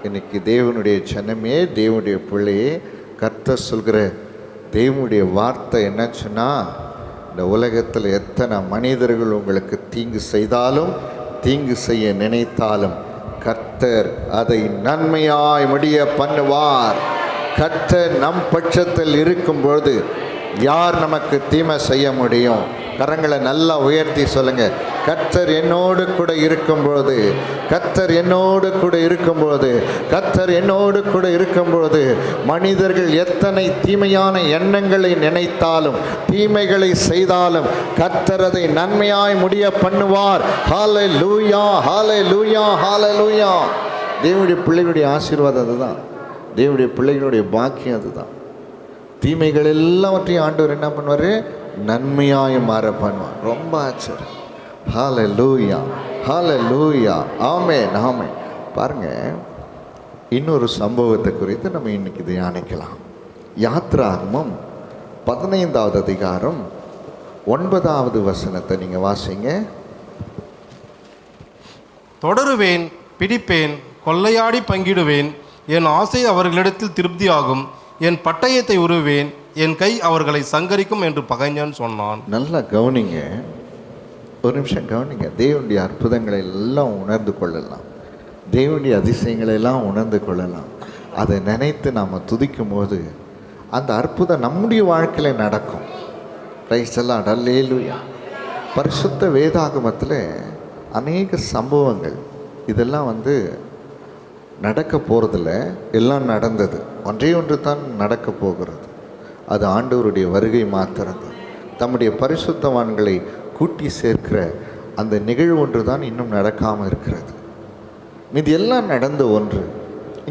இன்னைக்கு தேவனுடைய ஜனமே, தேவனுடைய பிள்ளையே, கர்த்தர் சொல்கிற தேவனுடைய வார்த்தை என்னச்சுன்னா, இந்த உலகத்தில் எத்தனை மனிதர்கள் உங்களுக்கு தீங்கு செய்தாலும், தீங்கு செய்ய நினைத்தாலும், கர்த்தர் அதை நன்மையாய் முடிய பண்ணுவார். கர்த்தர் நம் பட்சத்தில் இருக்கும்பொழுது யார் நமக்கு தீமை செய்ய முடியும்? கரங்களை நல்லா உயர்த்தி சொல்லுங்க. கர்த்தர் என்னோடு கூட இருக்கும்பொழுது, கர்த்தர் என்னோடு கூட இருக்கும்பொழுது, கர்த்தர் என்னோடு கூட இருக்கும்பொழுது மனிதர்கள் எத்தனை தீமையான எண்ணங்களை நினைத்தாலும், தீமைகளை செய்தாலும், கர்த்தர் அதை நன்மையாய் முடிய பண்ணுவார். ஹல்லேலூயா, ஹல்லேலூயா, ஹல்லேலூயா. தேவனுடைய பிள்ளைகளுடைய ஆசீர்வாதம் அதுதான். தேவனுடைய பிள்ளைகளுடைய பாக்கியம் அதுதான். தீமைகள் எல்லாவற்றையும் ஆண்டவர் என்ன பண்ணுவார்? நன்மையாய் மாற பண்ணுவார். ரொம்ப ஆச்சரியம். ஹல்லேலூயா, ஹல்லேலூயா, ஆமென், ஆமென். பாருங்க, இன்னொரு சம்பவத்தை குறித்து நம்ம இன்னைக்கு தியானிக்கலாம். யாத்ராகமம் 15வது அதிகாரம் 9வது வசனத்தை நீங்க வாசிங்க. தொடருவேன், பிடிப்பேன், கொள்ளையாடி பங்கிடுவேன், என் ஆசை அவர்களிடத்தில் திருப்தியாகும், என் பட்டயத்தை உருவேன், என் கை அவர்களை சங்கரிக்கும் என்று பகைஞன் சொன்னான். நல்லா கவனிங்க, ஒரு நிமிஷம் கவனிங்க. தேவனுடைய அற்புதங்களை எல்லாம் உணர்ந்து கொள்ளலாம், தேவனுடைய அதிசயங்களை எல்லாம் உணர்ந்து கொள்ளலாம். அதை நினைத்து நாம் துதிக்கும் போது அந்த அற்புதம் நம்முடைய வாழ்க்கையில் நடக்கும். பிரைஸ் எல்லாம் அல்லேலூயா. பரிசுத்த வேதாகமத்தில் அநேக சம்பவங்கள் இதெல்லாம் நடக்க போகிறதில்ல, எல்லாம் நடந்தது. ஒன்றே ஒன்று தான் நடக்க போகிறது. அது ஆண்டவருடைய வருகை மாத்திரம்தான். தம்முடைய பரிசுத்தவான்களை கூட்டி சேர்க்கிற அந்த நிகழ்வு ஒன்று தான் இன்னும் நடக்காமல் இருக்கிறது. இது எல்லாம் நடந்த ஒன்று.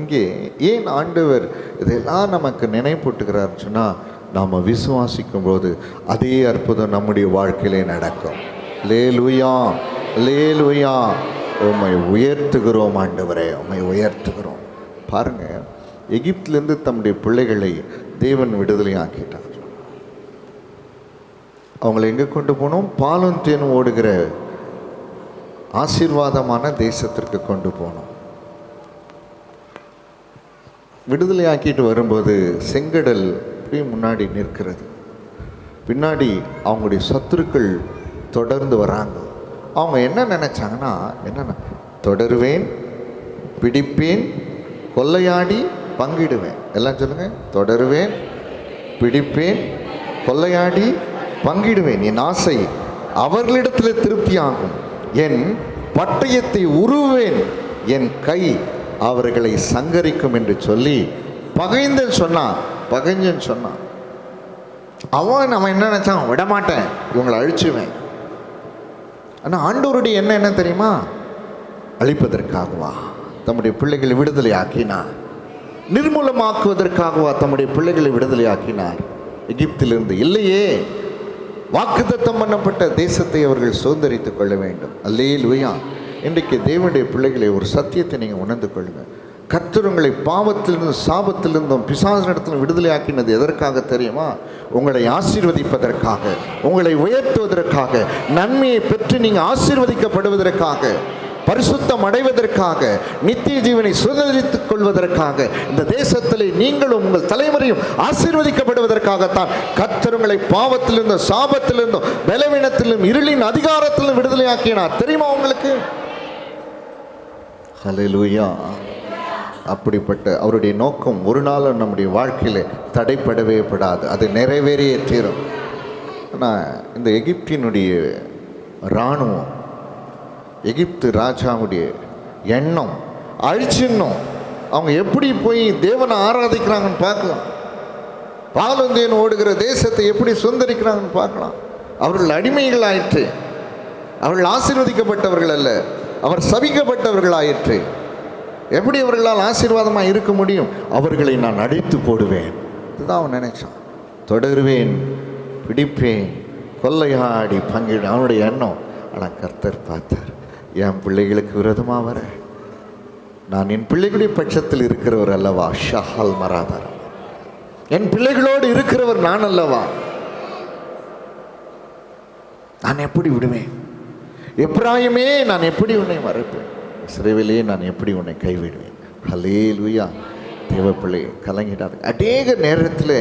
இங்கே ஏன் ஆண்டவர் இதெல்லாம் நமக்கு நினைப்பூட்டுகிறார் சொன்னால், நாம் விசுவாசிக்கும் போது அதே அற்புதம் நம்முடைய வாழ்க்கையிலே நடக்கும். அல்லேலூயா, அல்லேலூயா. உம்மை உயர்த்துகிறோம் ஆண்டவரே, உம்மை உயர்த்துகிறோம். பாருங்கள், எகிப்திலிருந்து தம்முடைய பிள்ளைகளை தேவன் விடுதலை ஆக்கிட்டார். அவங்களை எங்கே கொண்டு போனோம்? பாலும் தேனும் ஓடுகிற ஆசீர்வாதமான தேசத்திற்கு கொண்டு போனோம். விடுதலை ஆக்கிட்டு வரும்போது செங்கடல் போய் முன்னாடி நிற்கிறது. பின்னாடி அவங்களுடைய சத்துருக்கள் தொடர்ந்து வராங்க. அவங்க என்ன நினைச்சாங்கன்னா, என்னென்ன தொடருவேன், பிடிப்பேன், கொள்ளையாடி பங்கிடுவேன். எல்லாம் சொல்லுங்க. தொடருவேன், பிடிப்பேன், கொள்ளையாடி பங்கிடுவேன், என் ஆசை அவர்களிடத்தில் திருப்தியாகும், என் பட்டயத்தை உருவேன், என் கை அவர்களை சங்கரிக்கும் என்று சொல்லி பகைந்தன் சொன்னான். பகைஞ்சன் சொன்னான். அவன் என்ன நினைச்சான்? விடமாட்டேன், இவங்களை அழிச்சுவேன். ஆனால் ஆண்டவருடைய என்ன தெரியுமா? அழிப்பதற்காகவா தம்முடைய பிள்ளைகளை விடுதலை ஆக்கினார்? நிர்மூலமாக்குவதற்காகவா தம்முடைய பிள்ளைகளை விடுதலை ஆக்கினார் எகிப்திலிருந்து? இல்லையே, வாக்குத்தத்தம் பண்ணப்பட்ட தேசத்தை அவர்கள் சுதந்தரித்துக் கொள்ள வேண்டும். அல்லேலூயா. இன்றைக்கு தேவனுடைய பிள்ளைகளை ஒரு சத்தியத்தை நீங்கள் உணர்ந்து கொள்ளுங்கள். கர்த்தர் உங்களை பாவத்திலிருந்து, சாபத்திலிருந்தும், பிசாசினிடத்திலும் விடுதலை ஆக்கினது எதற்காக தெரியுமா? உங்களை ஆசீர்வதிப்பதற்காக, உங்களை உயர்த்துவதற்காக, நன்மையை பெற்று நீங்கள் ஆசீர்வதிக்கப்படுவதற்காக, பரிசுத்தம் அடைவதற்காக, நித்திய ஜீவனை சுதந்திரித்துக் கொள்வதற்காக, இந்த தேசத்திலே நீங்களும் உங்கள் தலைமுறையும் ஆசீர்வதிக்கப்படுவதற்காகத்தான் கர்த்தர் உங்களை பாவத்திலிருந்தும், சாபத்திலிருந்தும், பலவீனத்திலும், இருளின் அதிகாரத்திலும் விடுதலை ஆக்கினார். தெரியுமா உங்களுக்கு? ஹல்லேலூயா. அப்படிப்பட்ட அவருடைய நோக்கம் ஒரு நாளும் நம்முடைய வாழ்க்கையில் தடைப்படவே படாது. அது நிறைவேறியே தீரும். ஆனால் இந்த எகிப்தினுடைய இராணுவம், எகிப்து ராஜாவுடைய எண்ணம் அழிச்சிடணும். அவங்க எப்படி போய் தேவனை ஆராதிக்கிறாங்கன்னு பார்க்கலாம். பாலுந்தேன் ஓடுகிற தேசத்தை எப்படி சுதந்திரிக்கிறாங்கன்னு பார்க்கலாம். அவர்கள் அடிமைகள் ஆயிற்று. அவர்கள் ஆசீர்வதிக்கப்பட்டவர்கள் அல்ல, அவர் சபிக்கப்பட்டவர்கள் ஆயிற்று. எப்படி அவர்களால் ஆசீர்வாதமாக இருக்க முடியும்? அவர்களை நான் அடித்து போடுவேன். இதுதான் அவன் நினைச்சான். தொடருவேன், பிடிப்பேன், கொள்ளையாடி பங்கிடு, அவனுடைய எண்ணம். ஆனால் கர்த்தர் பார்த்தார், என் பிள்ளைகளுக்கு விரோதமாக வர, நான் என் பிள்ளைகளுடைய பட்சத்தில் இருக்கிறவர் அல்லவா? ஷஹால் மராதாரம், என் பிள்ளைகளோடு இருக்கிறவர் நான் அல்லவா? நான் எப்படி விடுவேன்? எப்ராயிமே, நான் எப்படி உன்னை மறைப்பேன்? இஸ்ரவேலே, நான் எப்படி உன்னை கைவிடுவேன்? ஹல்லேலூயா. தேவப்பிள்ளை கலங்கிடாது. அநேக நேரத்தில்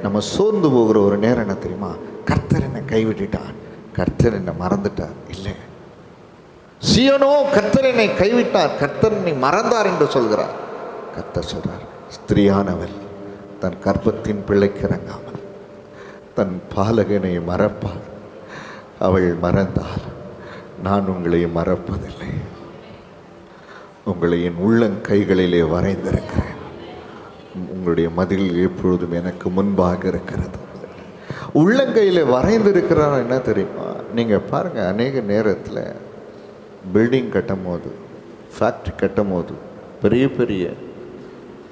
நம்ம சோர்ந்து போகிற ஒரு நேரம் என்ன தெரியுமா? கர்த்தர் என்னை கைவிட்டுட்டார், கர்த்தர் என்னை மறந்துட்டார். இல்லை, சீயோனோ கர்த்தர் என்னை கைவிட்டார், கர்த்தர் என்னை மறந்தார் என்று சொல்கிறார். கர்த்தர் சொல்றார், ஸ்திரீயானவள் தன் கர்ப்பத்தின் பிள்ளைக்கு இறங்காமல் தன் பாலகனை மறப்பாள். அவள் மறந்தால் நான் உங்களை மறப்பதில்லை. உங்களை என் உள்ளங்கைகளிலே வரைந்திருக்கிறேன். உங்களுடைய மதில் எப்பொழுதும் எனக்கு முன்பாக இருக்கிறது. உள்ளங்கையில் வரைந்திருக்கிறார். என்ன தெரியுமா? நீங்கள் பாருங்கள், அநேக நேரத்தில் பில்டிங் கட்டும் போது, ஃபேக்ட்ரி கட்டும் போது, பெரிய பெரிய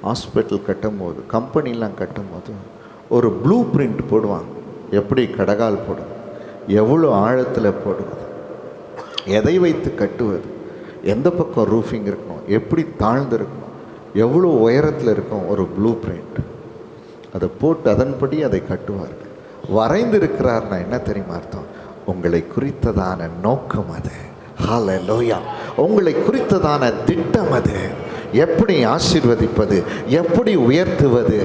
ஹாஸ்பிட்டல் கட்டும் போது, கம்பெனிலாம் கட்டும் போது ஒரு ப்ளூ பிரிண்ட் போடுவாங்க. எப்படி கடகால் போடும், எவ்வளோ ஆழத்தில் போடுவது, எதை வைத்து கட்டுவது, எந்த பக்கம் ரூஃபிங் இருக்கணும், எப்படி தாழ்ந்து இருக்கணும், எவ்வளோ உயரத்தில் இருக்கும், ஒரு ப்ளூ பிரிண்ட் அதை போட்டு அதன்படி அதை கட்டுவார்கள். வரைந்திருக்கிறார்னா என்ன தெரியுமா அர்த்தம்? உங்களை குறித்ததான நோக்கம் அது. ஹல்லேலூயா. உங்களை குறித்ததான திட்டம் அது. எப்படி ஆசீர்வதிப்பது, எப்படி உயர்த்துவது,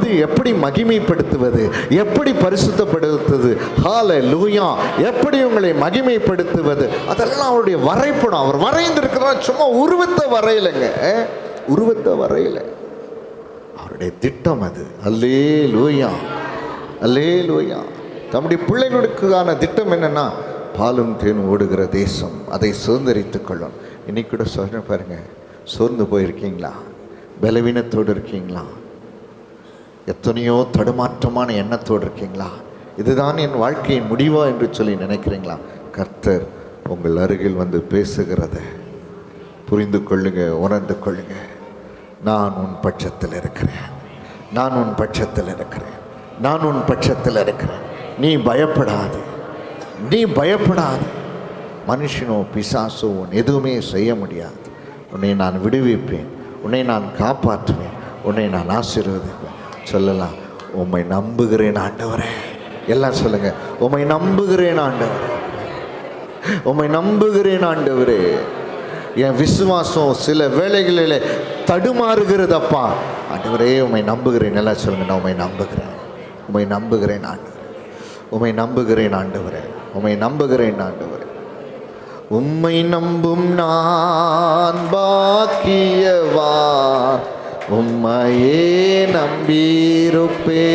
எப்படி மகிமைப்படுத்துவது, எப்படி பரிசுத்தப்படுத்துவது, ஹல்லேலூயா, எப்படி உங்களை மகிமைப்படுத்துவது, அதெல்லாம் அவருடைய வரைபடம். அவர் வரைந்திருக்கிறார். சும்மா உருவத்தை வரையலைங்க, உருவத்தை வரையலை, அவருடைய திட்டம் அது. அல்லேலூயா, அல்லேலூயா. தம்முடைய பிள்ளைகளுக்கான திட்டம் என்னன்னா, பாலும் தேனும் ஓடுகிற தேசம், அதை சுதந்திரித்துக் கொள்ளும். இன்னைக்கு கூட சொல்ல பாருங்க, சோர்ந்து போயிருக்கீங்களா? பலவீனத்தோடு இருக்கீங்களா? எத்தனையோ தடுமாற்றமான எண்ணத்தோடு இருக்கீங்களா? இதுதான் என் வாழ்க்கையின் முடிவா என்று சொல்லி நினைக்கிறீங்களா? கர்த்தர் உங்கள் அருகில் வந்து பேசுகிறத புரிந்து கொள்ளுங்க, உணர்ந்து கொள்ளுங்க. நான் உன் பட்சத்தில் இருக்கிறேன், நான் உன் பட்சத்தில் இருக்கிறேன், நான் உன் பட்சத்தில் இருக்கிறேன். நீ பயப்படாது, நீ பயப்படாது. மனுஷனோ பிசாசோ எதுவுமே செய்ய முடியாது. உன்னை நான் விடுவிப்பேன், உன்னை நான் காப்பாற்றுவேன், உன்னை நான் ஆசீர்வதிப்பேன். சொல்லலாம், உம்மை நம்புகிறேன் ஆண்டவரே. எல்லாம் சொல்லுங்க, உம்மை நம்புகிறேன் ஆண்டவரே, உம்மை நம்புகிறேன் ஆண்டவரே. என் விசுவாசம் சில வேளைகளில் தடுமாறுகிறதப்பா. ஆண்டவரே உம்மை நம்புகிறேன். எல்லாம் சொல்லுங்க, நான் உம்மை நம்புகிறேன், உம்மை நம்புகிறேன் ஆண்டவரே, உம்மை நம்புகிறேன் ஆண்டவரே, உம்மை நம்புகிறேன் ஆண்டவரே. உம்மை நம்பும் நான் பாக்கியவான், உம்மையே நம்பியிருப்பேன்.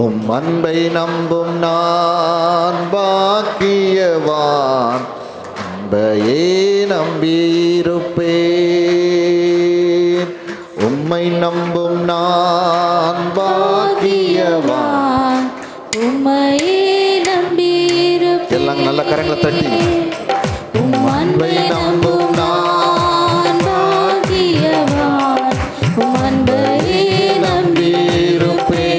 உம் அன்பை நம்பும் நான் பாக்கியவான், அன்பையே நம்பியிருப்பேன். உம்மை நம்பும் நான் பாக்கியவான், உம்மையே நம்பியிருப்பேன். எல்லாம் நல்ல கரங்களை தட்டி, உம் அன்பை நம்பும் நான் பாக்கியவான், உம் அன்பையே நம்பியிருப்பேன்.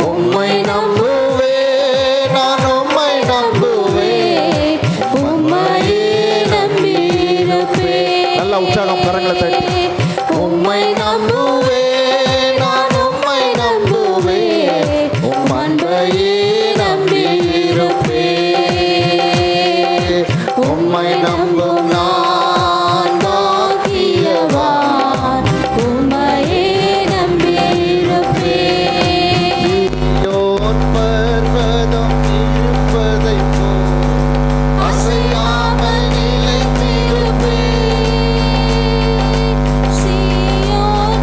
உம்மை நம்புவேன், நான் உம்மை நம்புவேன், உம்மையே நம்பியிருப்பேன். நல்ல உற்சாகம், கரங்களை தட்டி. உம்மை நம்புவேன், நான் உம்மை நம்புவேன், உம் அன்பையே நம்பியிருப்பேன். உம்மை நம்பும் நான் பாக்கியவான், உம்மையே நம்பியிருப்பேன். சீயோன் பர்வதம் இருப்பதைப் போல் அசையாமல் நிலைத்திருப்பேன். சீயோன்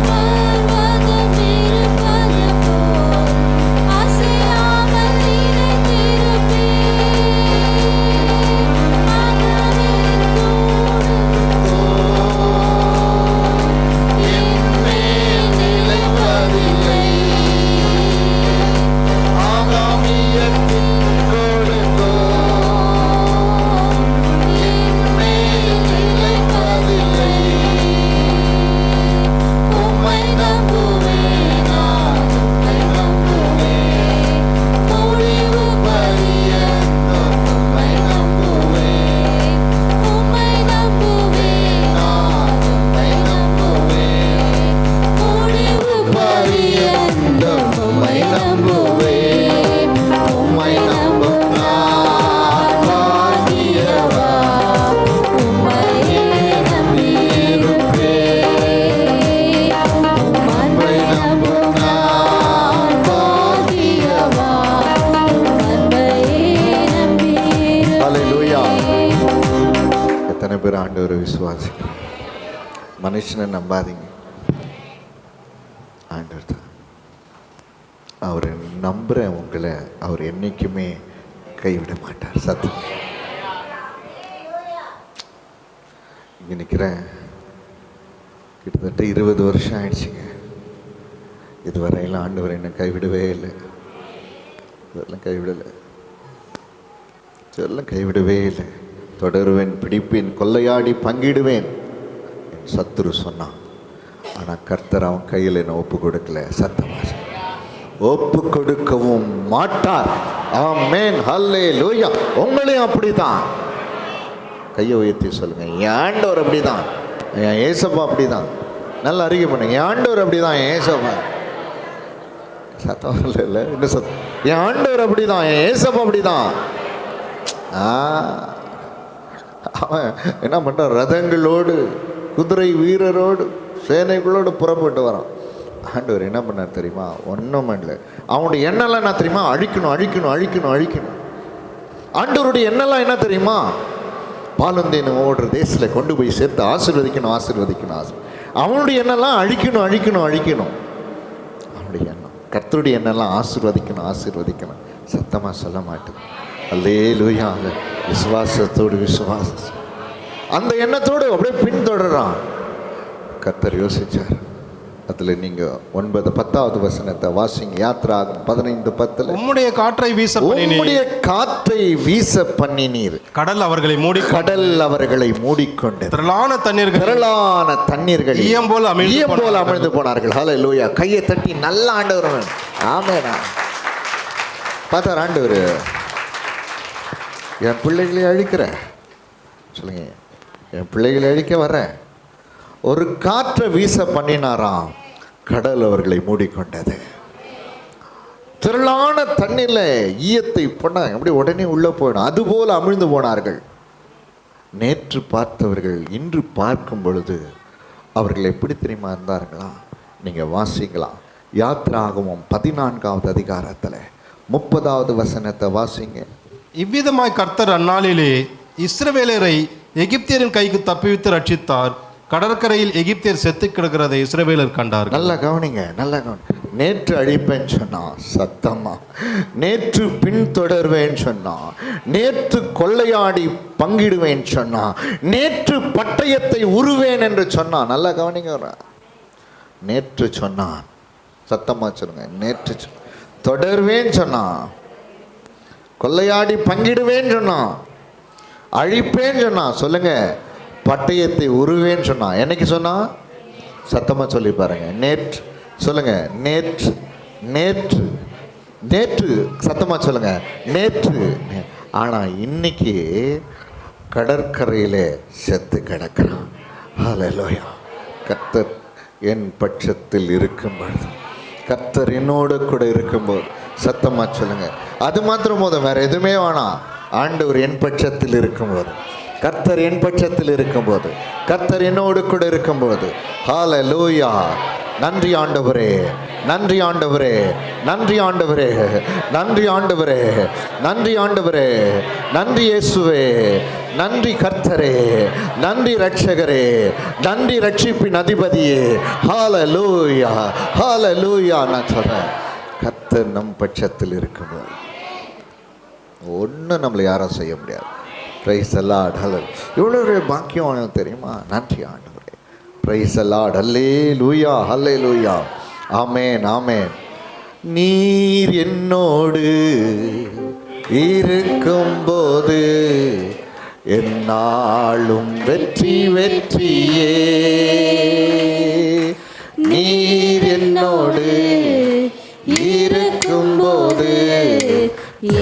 பேர் ஆண்டவரை விசுவாசிக்கிறோம். மனுஷனை நம்பாதீங்க, ஆண்டவர் தான். அவரை நம்புற உங்களை அவர் என்னைக்குமே கைவிட மாட்டார். சத்தம். இங்கே நிற்கிறேன், கிட்டத்தட்ட 20 வருஷம் ஆயிடுச்சுங்க. இதுவரையிலும் ஆண்டவர் என்னை கைவிடவே இல்லை. இதெல்லாம் கைவிடலை, இதெல்லாம் கைவிடவே இல்லை. தொடருவேன், பிடிப்பேன், கொள்ளையாடி பங்கிடுவேன் என் சத்துரு சொன்னான். ஆனால் கர்த்தர் அவன் கையில் என்ன ஒப்பு கொடுக்கல. சத்தமாக ஒப்பு கொடுக்கவும் மாட்டார். ஆமென், ஹல்லேலூயா. உங்களையும் அப்படிதான். கையை உயர்த்தி சொல்லுங்க, என் ஆண்டவர் அப்படிதான், என் ஏசப்பா அப்படிதான். நல்லா அறிக்கை பண்ணுங்க, என் ஆண்டவர் அப்படிதான், என் ஏசப்பா. சத்தம் இல்லை, என்ன சத்தம்? என் ஆண்டவர் அப்படிதான், என் ஏசப்பா அப்படிதான். அவன் என்ன பண்ணுறான்? ரதங்களோடு, குதிரை வீரரோடு, சேனைகளோடு புறப்பட்டு வரான். ஆண்டவர் என்ன பண்ணார் தெரியுமா? ஒன்றும் இல்லை. அவனுடைய எண்ணெல்லாம் என்ன தெரியுமா? அழிக்கணும், அழிக்கணும், அழிக்கணும், அழிக்கணும். ஆண்டவருடைய எண்ணெல்லாம் என்ன தெரியுமா? பாலந்தேனும் ஓடுற தேசத்தில் கொண்டு போய் சேர்த்து ஆசீர்வதிக்கணும், ஆசீர்வதிக்கணும். அவனுடைய எண்ணெல்லாம் அழிக்கணும், அழிக்கணும், அழிக்கணும். அவனுடைய எண்ணம். கர்த்தருடைய எண்ணெல்லாம் ஆசீர்வதிக்கணும், ஆசீர்வதிக்கணும். சத்தமாக சொல்ல மாட்டேன். அல்லேலூயா. விசுவாசத்தோடு, விசுவாசம் அந்த எண்ணத்தோடு அப்படியே பின்தொடரான். கர்த்தர் யோசிச்சார். அதில் நீங்கள் 9-10வது வசனத்தை வாசிங்க. யாத்திராகமம் 15:10. உம்முடைய காற்றை வீச பண்ணினீர், உம்முடைய காற்றை வீச பண்ணினீர், கடல் அவர்களை மூடி, கடல் அவர்களை மூடிக்கொண்டது, திரளான தண்ணீர்கள் ஈயம் போல அமிழ்ந்து போனார்கள். ஹல்லேலூயா. கையை தட்டி நல்ல ஆண்டவர். ஆமென். பார்த்தார் ஆண்டவர், என் பிள்ளைகளை அழிக்கிற சொல்லுங்க, என் பிள்ளைகளை அழிக்க வர்றேன். ஒரு காற்றை வீச பண்ணினாராம், கடல் அவர்களை மூடிக்கொண்டது. திரளான தண்ணீர்ல ஈயத்தை பண்ணாங்க, அப்படி உடனே உள்ள போயிடும். அதுபோல அமிழ்ந்து போனார்கள். நேற்று பார்த்தவர்கள் இன்று பார்க்கும் பொழுது அவர்கள் எப்படி தெரியுமா இருந்தார்களா? நீங்க வாசிக்கலாம். யாத்திராகமம் 14வது அதிகாரத்தில் 30வது வசனத்தை வாசிங்க. இவ்விதமாய் கர்த்தர் அந்நாளிலே இஸ்ரவேலரை எகிப்தியரின் கைக்கு தப்புவித்து ரட்சித்தார். கடற்கரையில் எகிப்தியர் செத்து கிடக்கிறதை இஸ்ரவேலர் கண்டார். நல்லா கவனிங்க, நல்லா கவனி. நேற்று அழிப்பேன்னு சொன்னான் சத்தமா, நேற்று பின்தொடர்வேன்னு சொன்னான், நேற்று கொள்ளையாடி பங்கிடுவேன்னு சொன்னான், நேற்று பட்டயத்தை உருவேன் என்று சொன்னான். நல்லா கவனிங்க. நேற்று சொன்னான், சத்தமா சொல்லுங்க. நேற்று தொடர்வேன்னு சொன்னான், கொள்ளையாடி பங்கிடுவேன்னு சொன்னான், அழிப்பேன்னு சொன்னான். சொல்லுங்க, பட்டயத்தை உருவேன்னு சொன்னான். என்னைக்கு சொன்னான்? சத்தமாக சொல்லி பாருங்க. நேற்று சொல்லுங்க. நேற்று நேற்று நேற்று சத்தமாக சொல்லுங்க. நேற்று. ஆனால் இன்னைக்கு கடற்கரையிலே செத்து கிடக்கிறான். ஹல்லேலூயா. கர்த்தர் என் பட்சத்தில் இருக்கும் பொழுது, கர்த்தர் என்னோடு கூட இருக்கும்போது, சத்தமாக சொல்லுங்க. அது மாத்திரம் போதும், வேற எதுவுமே வேணாம். ஆண்டவர் என் பட்சத்தில் இருக்கும்போது, கர்த்தர் என் பட்சத்தில் இருக்கும்போது, கர்த்தர் என்னோடு கூட இருக்கும்போது, ஹல்லேலூயா. நன்றி ஆண்டவரே, நன்றி ஆண்டவரே, நன்றி ஆண்டவரே, நன்றி ஆண்டவரே, நன்றி ஆண்டவரே, நன்றி இயேசுவே, நன்றி கர்த்தரே, நன்றி ரட்சகரே, நன்றி ரட்சிப்பின் அதிபதியே. ஹல்லேலூயா, ஹல்லேலூயா. நான் சொல்றேன், கர்த்தர் நம் பட்சத்தில் இருக்கும்போது ஒன்றும் நம்மளை யாரும் செய்ய முடியாது. Praise the lord. ஹல்லேலூயா. எவ்வளோ பாக்கியம் தெரியுமா? நன்றி ஆண்டவரே. Praise the lord. Hallelujah, hallelujah. Amen, amen. நீர் என்னோடு இருக்கும்போது என்னாலும் வெற்றி வெற்றியே. நீர் என்னோடு இருக்கும்போது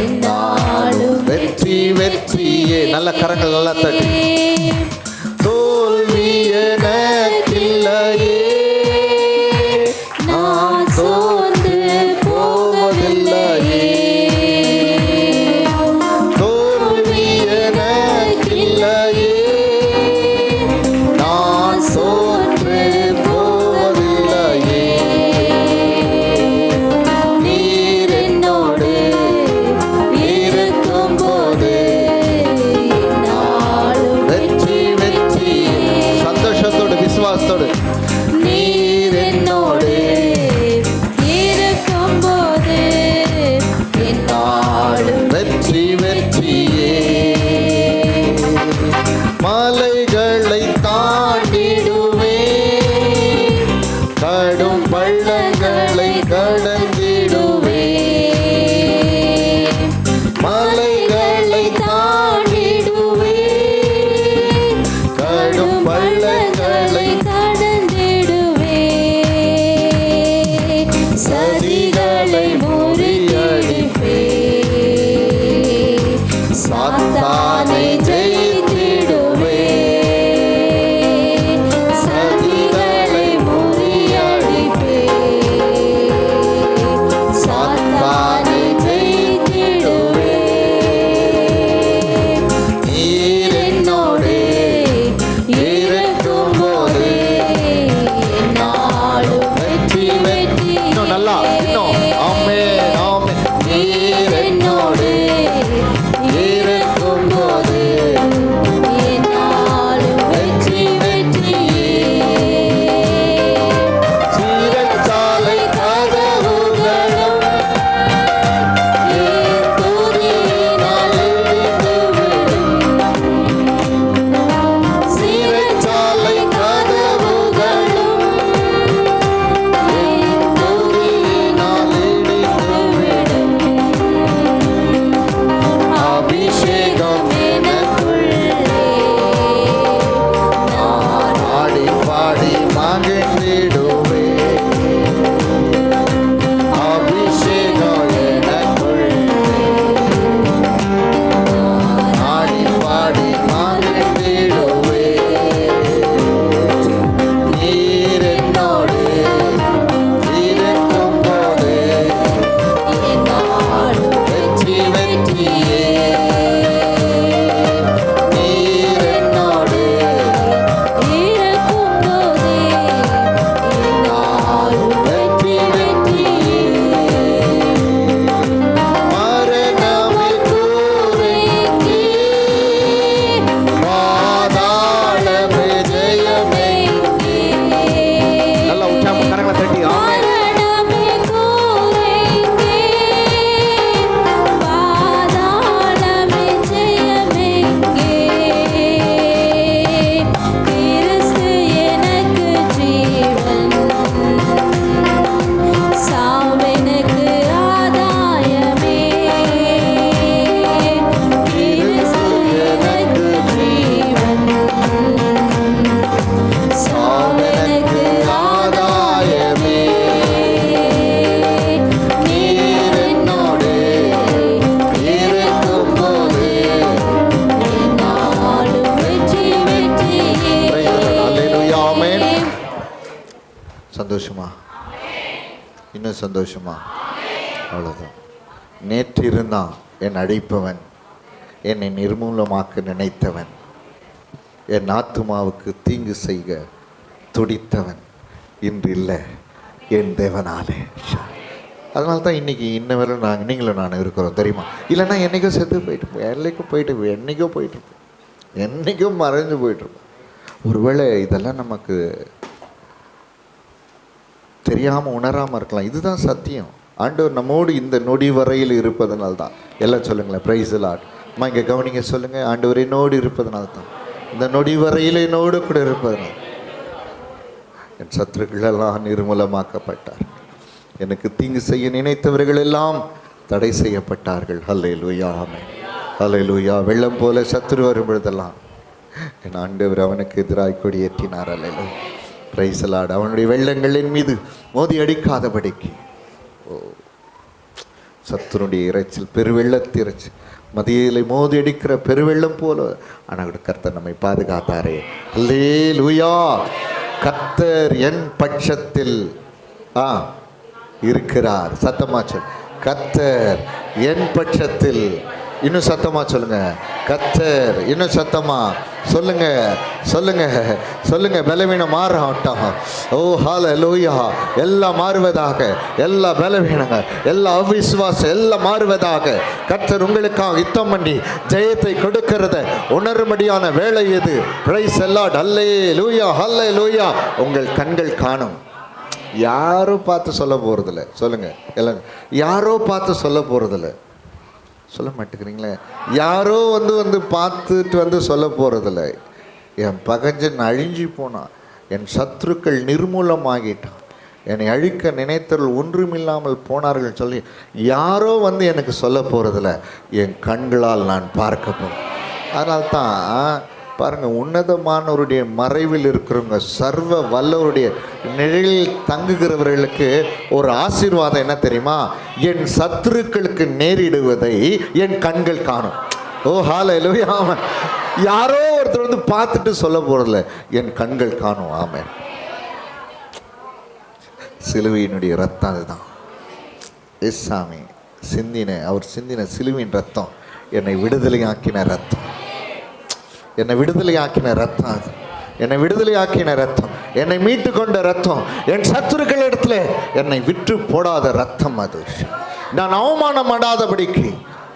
என்னாலும் வெற்றி வெற்றியே. நல்ல கரங்கள் நல்லா தட்டி. தோல்வி எனக்கில்லையே, நான் சோர்ந்து போவதில்லையே. தோல்வி எனக்கில்லையே, நான் சோர்ந்து போவதில்லையே. நீர் என்னோடு இருக்கும்போது நாளும் வெற்றி விசுவாசத்தோடு. நீர் என்னோடு இருக்கும்போது என்னாலும் வெற்றி வெற்றியே. மலைகளை தாண்டிடுவே, கடும் பள்ளங்களை கடந்திடுவே. மலைகளை தாண்டிடுவே, கடும் பள்ளங்களை கடந்திடுவே. சதிகளை முறியடிப்பே, சாத்தானை ஜெயித்திடுவே. சதிகளை முறியடிப்பே, சாத்தானை ஜெயித்திடுவே. நீர் என்னோடு இருக்கும்போது நாளும் வெற்றி வெற்றி. இன்னும் நல்லா, இன்னும் ஆமென் ஆமென். நீர் என்னோடு இருக்கும்போது என்னாலும் வெற்றி வெற்றியே. சிறைச்சாலை கதவுகளும் என் துதியினால் இடிந்துவிடும். சிறைச்சாலை கதவுகளும் என் துதியினால் இடிந்துவிடும். அபிஷேகம் எனக்குள்ளே நான் பாடி பாடி மகிழ்ந்திடுவே. அபிஷேகம் எனக்குள்ளே பாடி பாடி மகிழ்ந்திடுவே. நீர் என்னோடு இருக்கும்போது என்னாலும் வெற்றி வெற்றியே. நீர் என்னோடு இருக்கும்போதே என்னாலும் வெற்றி வெற்றியே. மரணமே கூரைக்கு, பாதாளமே ஜெயமே. நல்லா உற்சாகம் கரங்களை தட்டி ஆமென். மரணமே கூரைங்கே, பாதாளமே ஜெயமெங்கே. கிறிஸ்து எனக்கு ஜீவன், சாவெனக்கு ஆதாயமே. கிறிஸ்து எனக்கு ஜீவன், சாவெனக்கு ஆதாயமே. நீர் என்னோடு இருக்கும்போது என்னாலும் வெற்றி வெற்றியே. அல்லேலூயா, ஆமென். சந்தோஷமா? இன்னும் சந்தோஷமா? அவ்வளோதான். நேற்று இருந்தான் என் அழைப்பவன், என்னை நிர்மூலமாக்க நினைத்தவன், என் ஆத்துமாவுக்கு தீங்கு செய்க துடித்தவன், இன்று இல்லை என் தேவனாலே. அதனால தான் இன்னைக்கு இன்ன வரை நீங்களும் நான் இருக்கிறோம் தெரியுமா? இல்லைன்னா என்றைக்கும் செத்து போயிட்டு என்னைக்கும் போயிட்டுருப்போம், என்றைக்கும் மறைஞ்சு போயிட்டுருப்போம். ஒருவேளை இதெல்லாம் நமக்கு தெரியாமல் உணராமல் இருக்கலாம். இதுதான் சத்தியம். ஆண்டவர் நம்மோடு இந்த நொடி வரையில் இருப்பதனால தான். எல்லாம் சொல்லுங்களேன், பிரைஸ் லார்ட். அம்மா இங்கே கவனிங்க, சொல்லுங்கள், ஆண்டவர் என்னோடு இருப்பதனால தான், இந்த நொடி வரையில் என்னோடு கூட இருப்பதனால் என் சத்துருக்களெல்லாம் நிர்மூலமாக்கப்பட்டார். எனக்கு தீங்கு செய்ய நினைத்தவர்கள் எல்லாம் தடை செய்யப்பட்டார்கள். ஹல்லேலூயா, ஆமென், ஹல்லேலூயா. வெள்ளம் போல சத்துரு வரும் பொழுதெல்லாம் என் ஆண்டவர் அவனுக்கு எதிராக கொடியேற்றினார். அல்லேலூயா, பிரைஸ் லார்ட். அவனுடைய வெள்ளங்களின் மீது மோதி அடிக்காதபடிக்கு சத்துருடைய இறைச்சல், பெருவெள்ளத்து இறைச்சல், மதியிலே மோதி அடிக்கிற பெருவெள்ளம் போல ஆனால் கர்த்தர் நம்மை பாதுகாத்தாரே. அல்லேலூயா. கர்த்தர் என் பட்சத்தில் இருக்கிறார். சத்தமா சொல், கர்த்தர் என் பட்சத்தில் இன்னும் சத்தமா சொல்லுங்க, கர்த்தர். இன்னும் சத்தமா சொல்லுங்க, சொல்லுங்க, சொல்லுங்க. பலவீனம் மாறட்டும். ஓ ஹல்லேலூயா. எல்லாம் மாறுவதாக, எல்லா பலவீனங்கள், எல்லா அவிசுவாசம் எல்லாம் மாறுவதாக. கர்த்தர் உங்களுக்காக யுத்தம் பண்ணி ஜெயத்தை கொடுக்கிறத உணரும்படியான வேலை இது. Praise the lord. Hallelujah, hallelujah. உங்கள் கண்கள் காணும். யாரோ பார்த்து சொல்ல போறதில்ல. சொல்லுங்க எல்லாம், யாரோ பார்த்து சொல்ல போறதில்ல. சொல்ல மாட்டேங்கிறீங்களே. யாரோ வந்து பார்த்துட்டு சொல்ல போகிறதில்ல. என் பகஞ்சன் அழிஞ்சு போனான், என் சத்துருக்கள் நிர்மூலமாகிட்டான், என்னை அழிக்க நினைத்தவர்கள் ஒன்றுமில்லாமல் போனார்கள் சொல்லி யாரோ எனக்கு சொல்ல போகிறதில்ல. என் கண்களால் நான் பார்க்க போகிறேன். அதனால்தான் பாருங்கள், உன்னதமானவருடைய மறைவில் இருக்கிறவங்க, சர்வ வல்லவருடைய நிழலில் தங்குகிறவர்களுக்கு ஒரு ஆசீர்வாதம் என்ன தெரியுமா? என் சத்துருக்களுக்கு நேரிடுவதை என் கண்கள் காணும். ஓ ஹல்லேலூயா. ஆமென். யாரோ ஒருத்தர் பார்த்துட்டு சொல்ல போறதில்ல, என் கண்கள் காணும். ஆமென். சிலுவையினுடைய ரத்தம் அதுதான். ஏசாமி அவர் சிந்தின சிலுவையின் ரத்தம் என்னை விடுதலையாக்கின ரத்தம். என்னை விடுதலையாக்கின ரத்தம் அது. என்னை விடுதலையாக்கின ரத்தம், என்னை மீட்டு கொண்ட ரத்தம், என் சத்துருக்கள் இடத்துல என்னை விற்று போடாத ரத்தம் அது. நான் அவமானம் அடாதபடிக்கு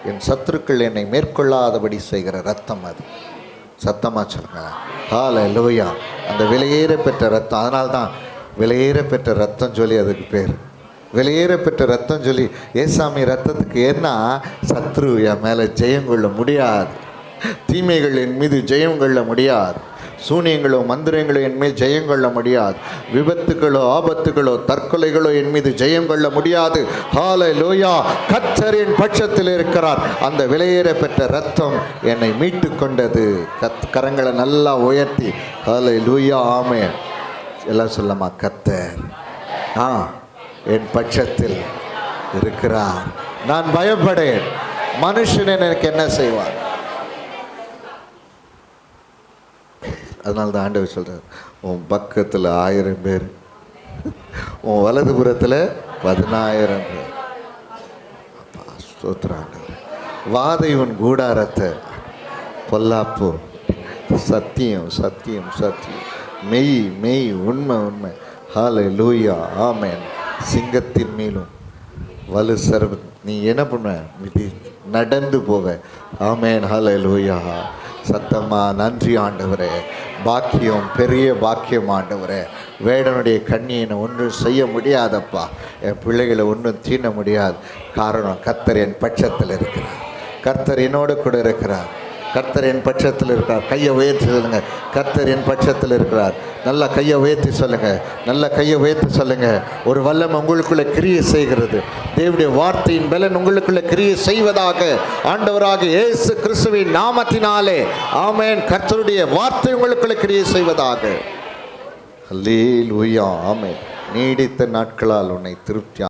என் சத்துருக்கள் என்னை மேற்கொள்ளாதபடி செய்கிற ரத்தம் அது. சத்தமா சொல்லுங்க, ஹல்லேலூயா. அந்த விலையேற பெற்ற ரத்தம். அதனால்தான் விலையேற பெற்ற ரத்தம் சொல்லி அதுக்கு பேர். விலையேற பெற்ற ரத்தம் சொல்லி ஏசாமி ரத்தத்துக்கு. ஏன்னா சத்ரு என் மேலே ஜெயம் கொள்ள முடியாது, தீமைகள் என் மீது ஜெயம் கொள்ள முடியாது, சூனியங்களோ மந்திரங்களோ என் மேல் ஜெயம் கொள்ள முடியாது, விபத்துகளோ ஆபத்துகளோ தற்கொலைகளோ என் மீது ஜெயம் கொள்ள முடியாது. ஹல்லேலூயா. கர்த்தர் என் பட்சத்தில் இருக்கிறார். அந்த விலையேற பெற்ற ரத்தம் என்னை மீட்டு கொண்டது. கரங்களை நல்லா உயர்த்தி ஹல்லேலூயா. ஆமென். எல்லாம் சொல்லமா, கர்த்தர் என் பட்சத்தில் இருக்கிறார், நான் பயப்படேன். மனுஷன் எனக்கு என்ன செய்வார்? அதனால தான் ஆண்டவர் சொல்கிறார், உன் பக்கத்தில் 1000 பேர், உன் வலதுபுறத்தில் 10000 பேர். ஸ்தோத்திரம். வாதை உன் கூடாரத்தை, பொல்லாப்பு சத்தியம் சத்தியம் சத்தியம், மெய் மெய், உண்மை உண்மை. ஹல்லேலூயா. ஆமென். சிங்கத்தின் மேலும் வலு சர்வ நீ என்ன பண்ண நடந்து போவ. ஆமென். ஹல்லேலூயா. சத்தமா நன்றி ஆண்டவரே. பாக்கியம், பெரிய பாக்கியம் ஆண்டவரே. வேடனுடைய கண்ணியை ஒன்றும் செய்ய முடியாதப்பா. என் பிள்ளைகளை ஒன்றும் தீண்ட முடியாது. காரணம், கர்த்தர் என் பட்சத்தில் இருக்கிறார். கர்த்தர் என்னோடு கூட இருக்கிறார். கர்த்தர் என் பட்சத்தில் இருக்கிறார். கையை உயர்த்தி சொல்லுங்க, கர்த்தர் என் பட்சத்தில் இருக்கிறார். நல்லா கையை உயர்த்தி சொல்லுங்க, நல்லா கையை உயர்த்தி சொல்லுங்க. ஒரு வல்லம் உங்களுக்குள்ள கிரியை செய்கிறது. தேவனுடைய வார்த்தையின் பலன் உங்களுக்குள்ள கிரியை செய்வதாக ஆண்டவராக இயேசு கிறிஸ்துவின் நாமத்தினாலே. ஆமென். கர்த்தருடைய வார்த்தை உங்களுக்குள்ள கிரியை செய்வதாக. அல்லேலூயா. ஆமென். நீடித்த நாட்களால் உன்னை திருப்தி